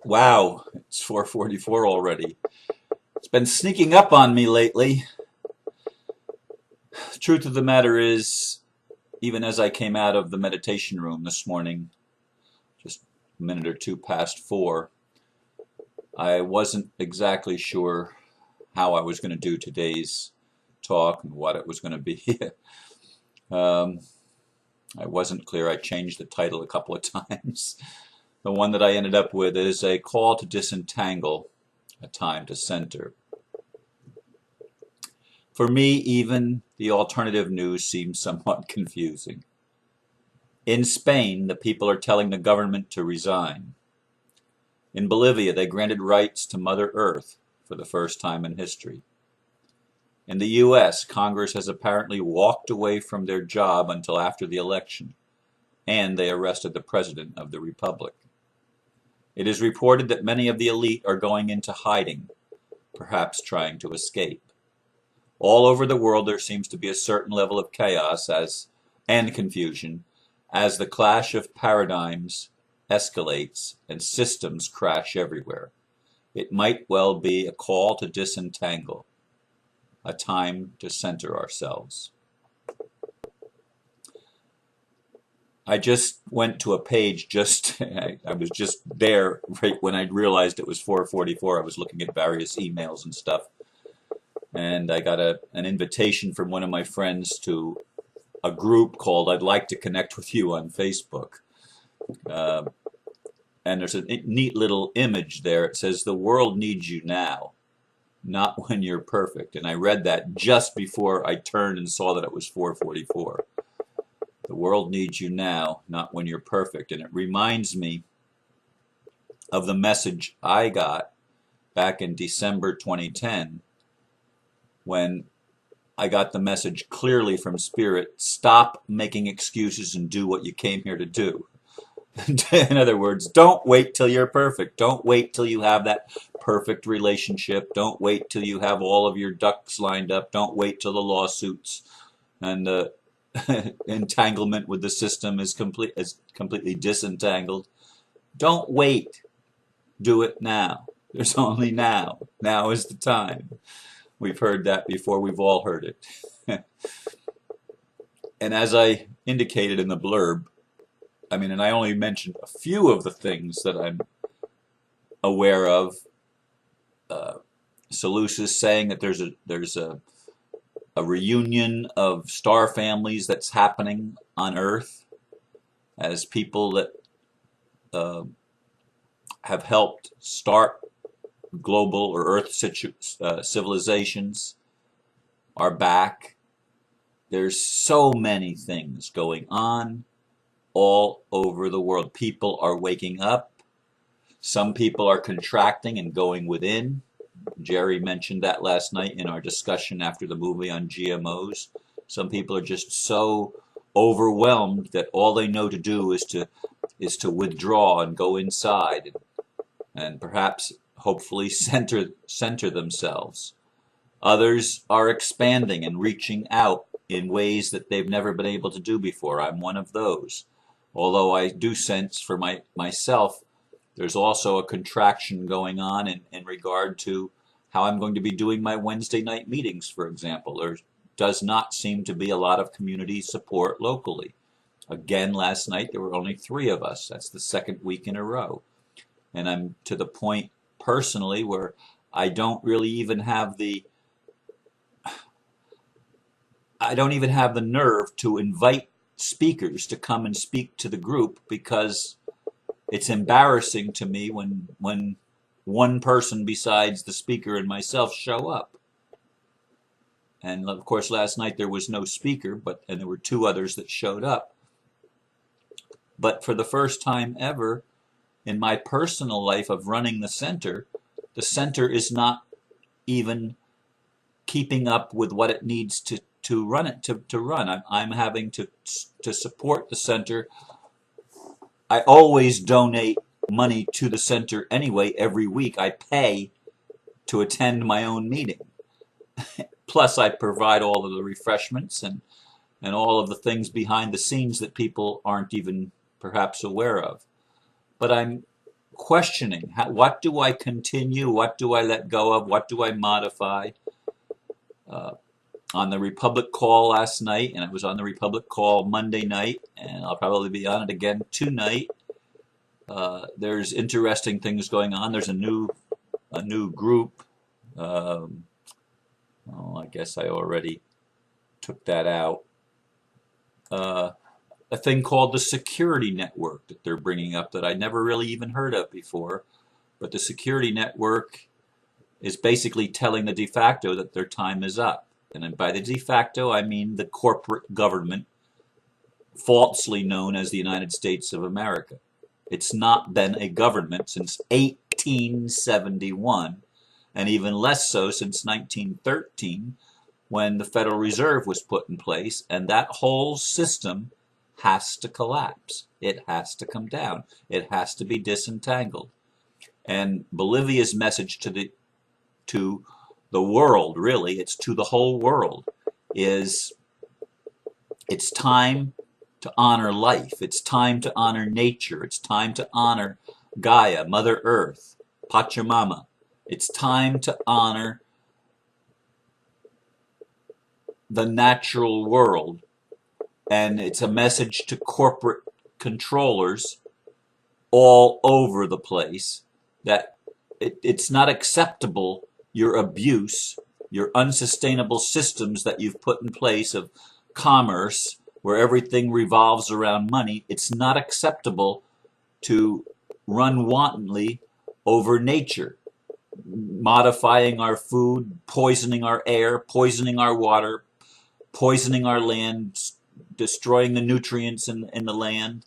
Wow, it's 4:44 already. It's been sneaking up on me lately. The truth of the matter is, even as I came out of the meditation room this morning, just a minute or two past 4, I wasn't exactly sure how I was going to do today's talk and what it was going to be. um, I wasn't clear. I changed the title a couple of times. The one that I ended up with is A Call to Disentangle, a Time to Center. For me, even the alternative news seems somewhat confusing. In Spain, the people are telling the government to resign. In Bolivia, they granted rights to Mother Earth for the first time in history. In the US, Congress has apparently walked away from their job until after the election, and they arrested the President of the Republic. It is reported that many of the elite are going into hiding, perhaps trying to escape. All over the world there seems to be a certain level of chaos and confusion as the clash of paradigms escalates and systems crash everywhere. It might well be a call to disentangle, a time to center ourselves. I just went to a page I was just there right when I realized it was 4:44. I was looking at various emails and stuff, and I got an invitation from one of my friends to a group called I'd Like to Connect with You on Facebook. Uh, and there's a neat little image there. It says, "The world needs you now, not when you're perfect." And I read that just before I turned and saw that it was 4:44. The world needs you now, not when you're perfect. And it reminds me of the message I got back in December 2010 when I got the message clearly from Spirit: stop making excuses and do what you came here to do. In other words, don't wait till you're perfect. Don't wait till you have that perfect relationship. Don't wait till you have all of your ducks lined up. Don't wait till the lawsuits and the entanglement with the system is completely disentangled. Don't wait. Do it now. There's only now. Now is the time. We've heard that before. We've all heard it. And as I indicated in the blurb, and I only mentioned a few of the things that I'm aware of. Seleucus is saying that there's a reunion of star families that's happening on Earth as people that have helped start global or Earth civilizations are back. There's so many things going on all over the world. People are waking up. Some people are contracting and going within. Jerry mentioned that last night in our discussion after the movie on GMOs. Some people are just so overwhelmed that all they know to do is to withdraw and go inside and perhaps hopefully center themselves. Others are expanding and reaching out in ways that they've never been able to do before. I'm one of those. Although I do sense for myself, there's also a contraction going on in regard to how I'm going to be doing my Wednesday night meetings, for example. There does not seem to be a lot of community support locally. Again, last night there were only 3 of us. That's the second week in a row. And I'm to the point personally where I don't even have the nerve to invite speakers to come and speak to the group, because it's embarrassing to me when one person besides the speaker and myself show up. And of course last night there was no speaker, and there were 2 others that showed up. But for the first time ever in my personal life of running the center is not even keeping up with what it needs to run it to run. I'm having to support the center. I always donate money to the center anyway. Every week I pay to attend my own meeting. Plus I provide all of the refreshments and all of the things behind the scenes that people aren't even perhaps aware of. But I'm questioning. What do I continue? What do I let go of? What do I modify? Uh, on the Republic call last night, and I was on the Republic call Monday night, and I'll probably be on it again tonight. There's interesting things going on. There's a new group. I guess I already took that out. A thing called the security network that they're bringing up that I never really even heard of before. But the security network is basically telling the de facto that their time is up. And by the de facto, I mean the corporate government, falsely known as the United States of America. It's not been a government since 1871, and even less so since 1913, when the Federal Reserve was put in place, and that whole system has to collapse. It has to come down. It has to be disentangled. And Bolivia's message to the world, really, it's to the whole world, is it's time to honor life. It's time to honor nature. It's time to honor Gaia, Mother Earth, Pachamama. It's time to honor the natural world. And it's a message to corporate controllers all over the place that it's not acceptable, your abuse, your unsustainable systems that you've put in place of commerce, where everything revolves around money. It's not acceptable to run wantonly over nature, modifying our food, poisoning our air, poisoning our water, poisoning our land, destroying the nutrients in the land.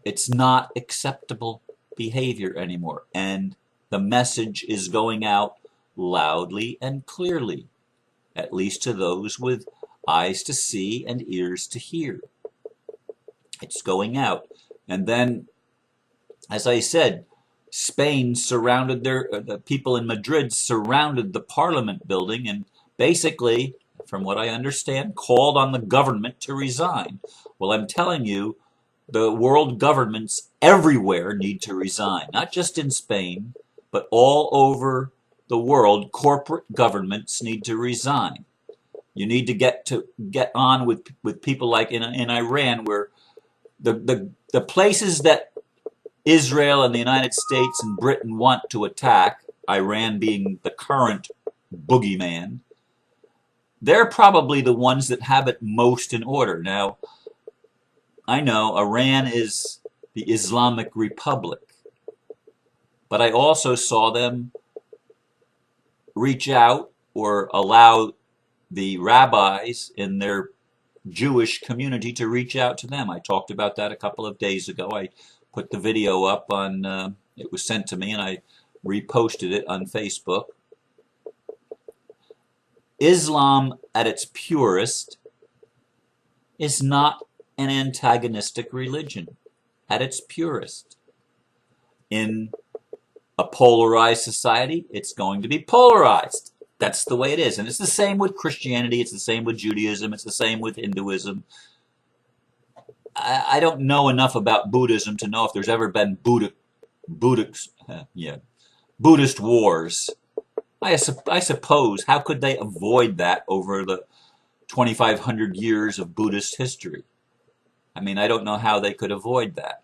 It's not acceptable behavior anymore. And the message is going out loudly and clearly, at least to those with eyes to see and ears to hear. It's going out. And then, as I said, Spain surrounded the people in Madrid surrounded the parliament building and basically, from what I understand, called on the government to resign. Well, I'm telling you, the world governments everywhere need to resign, not just in Spain, but all over the world. Corporate governments need to resign. You need to get on with people like in Iran, where the places that Israel and the United States and Britain want to attack, Iran being the current boogeyman, they're probably the ones that have it most in order. Now, I know Iran is the Islamic Republic, but I also saw them reach out or allow the rabbis in their Jewish community to reach out to them. I talked about that a couple of days ago. I put the video up on, it was sent to me, and I reposted it on Facebook. Islam, at its purest, is not an antagonistic religion. At its purest. In a polarized society, it's going to be polarized. That's the way it is. And it's the same with Christianity. It's the same with Judaism. It's the same with Hinduism. I don't know enough about Buddhism to know if there's ever been Buddhist wars. I suppose, how could they avoid that over the 2,500 years of Buddhist history? I mean, I don't know how they could avoid that.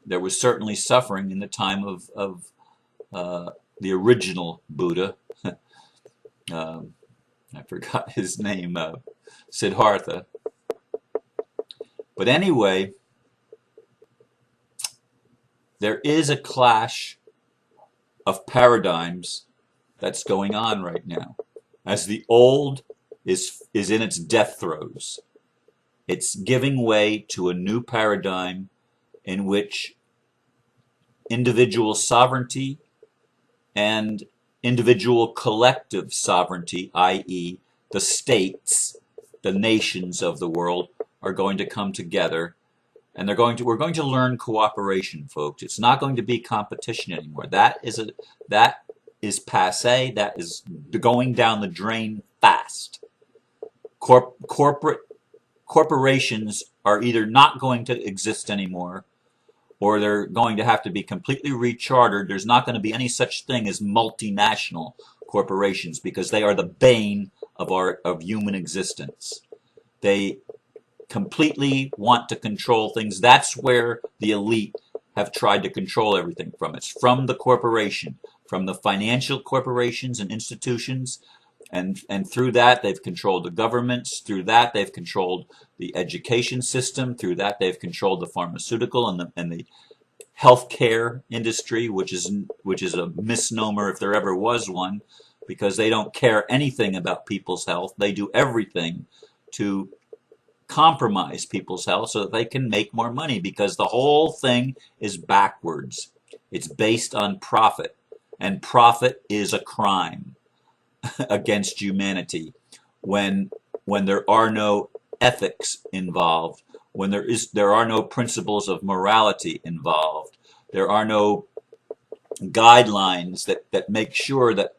There was certainly suffering in the time of the original Buddha. I forgot his name, Siddhartha. But anyway, there is a clash of paradigms that's going on right now. As the old is in its death throes, it's giving way to a new paradigm in which individual sovereignty and individual collective sovereignty, i.e. the states, the nations of the world, are going to come together, and we're going to learn cooperation, folks. It's not going to be competition anymore. That is passé. That is going down the drain fast. Corporations are either not going to exist anymore, or they're going to have to be completely rechartered. There's not going to be any such thing as multinational corporations, because they are the bane of human existence. They completely want to control things. That's where the elite have tried to control everything from. It's from the corporation, from the financial corporations and institutions, and through that they've controlled the governments. Through that they've controlled the education system. Through that they've controlled the pharmaceutical and the healthcare industry, which is a misnomer if there ever was one, because they don't care anything about people's health. They do everything to compromise people's health so that they can make more money, because the whole thing is backwards. It's based on profit, and profit is a crime against humanity when there are no ethics involved, when there are no principles of morality involved, there are no guidelines that make sure that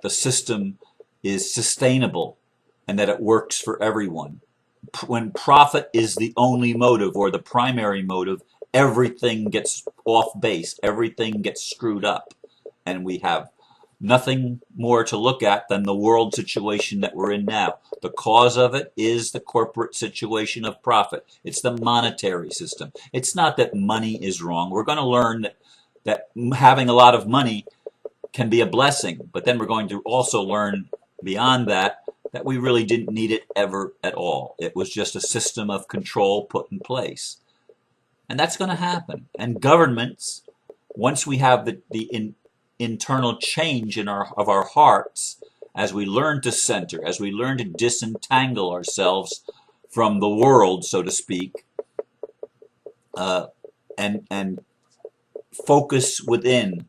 the system is sustainable and that it works for everyone. When profit is the only motive or the primary motive, everything gets off base, everything gets screwed up, and we have nothing more to look at than the world situation that we're in now. The cause of it is the corporate situation of profit. It's the monetary system. It's not that money is wrong. We're going to learn that having a lot of money can be a blessing, but then we're going to also learn beyond that we really didn't need it ever at all. It was just a system of control put in place. And that's going to happen. And governments, once we have the internal change of our hearts, as we learn to center, as we learn to disentangle ourselves from the world, so to speak, and focus within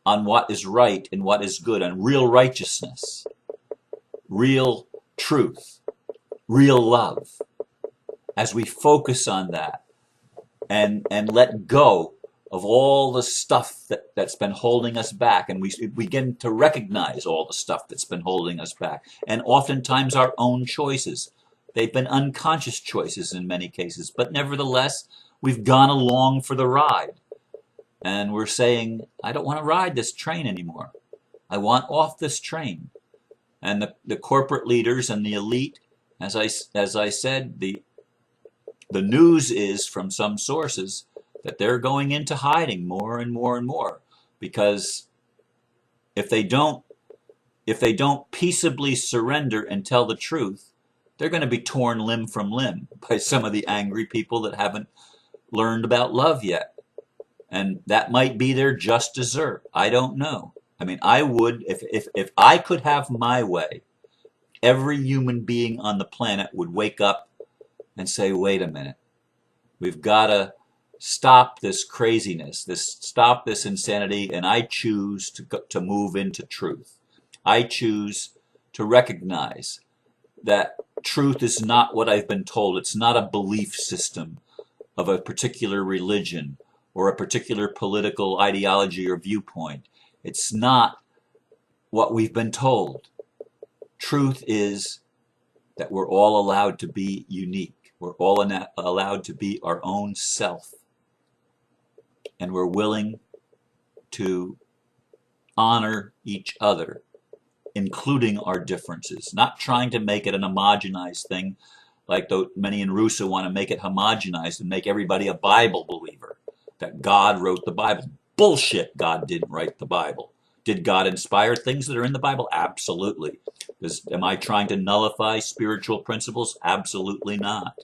on what is right and what is good, on real righteousness, real truth, real love. As we focus on that and let go of all the stuff that's been holding us back, and we begin to recognize all the stuff that's been holding us back, and oftentimes our own choices. They've been unconscious choices in many cases, but nevertheless, we've gone along for the ride. And we're saying, I don't want to ride this train anymore. I want off this train. And the corporate leaders and the elite, as I said, the news is from some sources that they're going into hiding more and more and more, because if they don't peaceably surrender and tell the truth, they're going to be torn limb from limb by some of the angry people that haven't learned about love yet. And that might be their just dessert. I don't know. I mean, I would, if I could have my way, every human being on the planet would wake up and say, wait a minute, we've got to stop this craziness, stop this insanity, and I choose to move into truth. I choose to recognize that truth is not what I've been told. It's not a belief system of a particular religion or a particular political ideology or viewpoint. It's not what we've been told. Truth is that we're all allowed to be unique. We're all allowed to be our own self. And we're willing to honor each other, including our differences, not trying to make it an homogenized thing, like many in Russo want to make it homogenized and make everybody a Bible believer, that God wrote the Bible. Bullshit, God didn't write the Bible. Did God inspire things that are in the Bible? Absolutely. Am I trying to nullify spiritual principles? Absolutely not.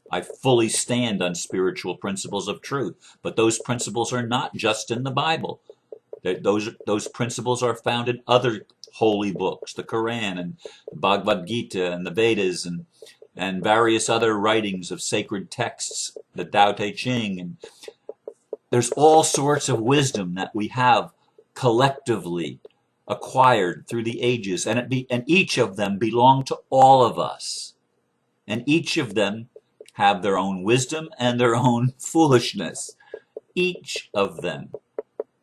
I fully stand on spiritual principles of truth, but those principles are not just in the Bible. Those principles are found in other holy books, the Quran and the Bhagavad Gita and the Vedas and various other writings of sacred texts, the Tao Te Ching. And there's all sorts of wisdom that we have collectively acquired through the ages, and each of them belong to all of us, and each of them have their own wisdom and their own foolishness. Each of them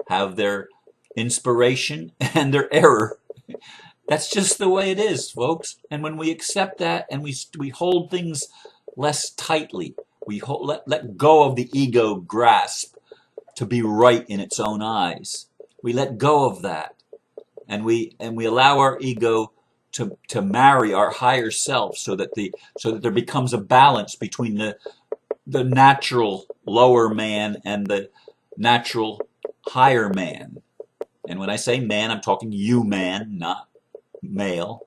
have their inspiration and their error. That's just the way it is, folks. And when we accept that and we hold things less tightly, we let go of the ego grasp to be right in its own eyes. We let go of that, and we allow our ego to marry our higher self, so that there becomes a balance between the natural lower man and the natural higher man. And when I say man, I'm talking you man, not male.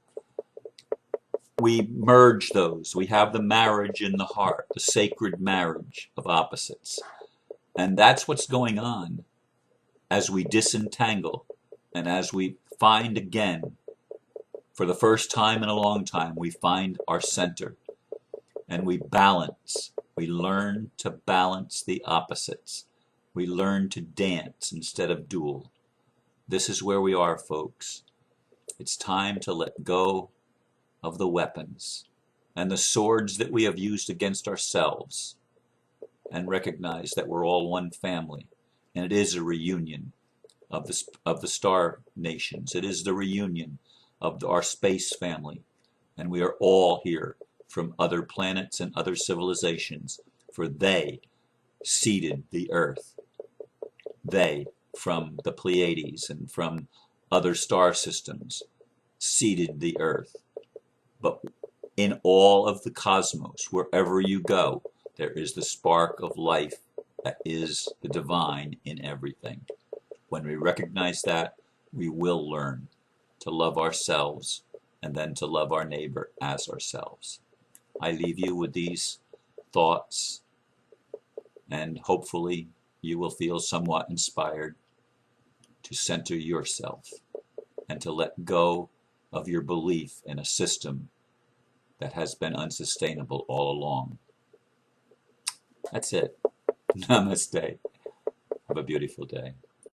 We merge those. We have the marriage in the heart, the sacred marriage of opposites. And that's what's going on as we disentangle and as we find again, for the first time in a long time, we find our center and we balance. We learn to balance the opposites. We learn to dance instead of duel. This is where we are, folks. It's time to let go of the weapons and the swords that we have used against ourselves, and recognize that we're all one family, and it is a reunion of the star nations. It is the reunion of our space family, and we are all here from other planets and other civilizations, for they seeded the earth. They, from the Pleiades and from other star systems, seeded the earth. But in all of the cosmos, wherever you go, there is the spark of life that is the divine in everything. When we recognize that, we will learn to love ourselves and then to love our neighbor as ourselves. I leave you with these thoughts, and hopefully you will feel somewhat inspired to center yourself and to let go of your belief in a system that has been unsustainable all along. That's it. Namaste. Have a beautiful day.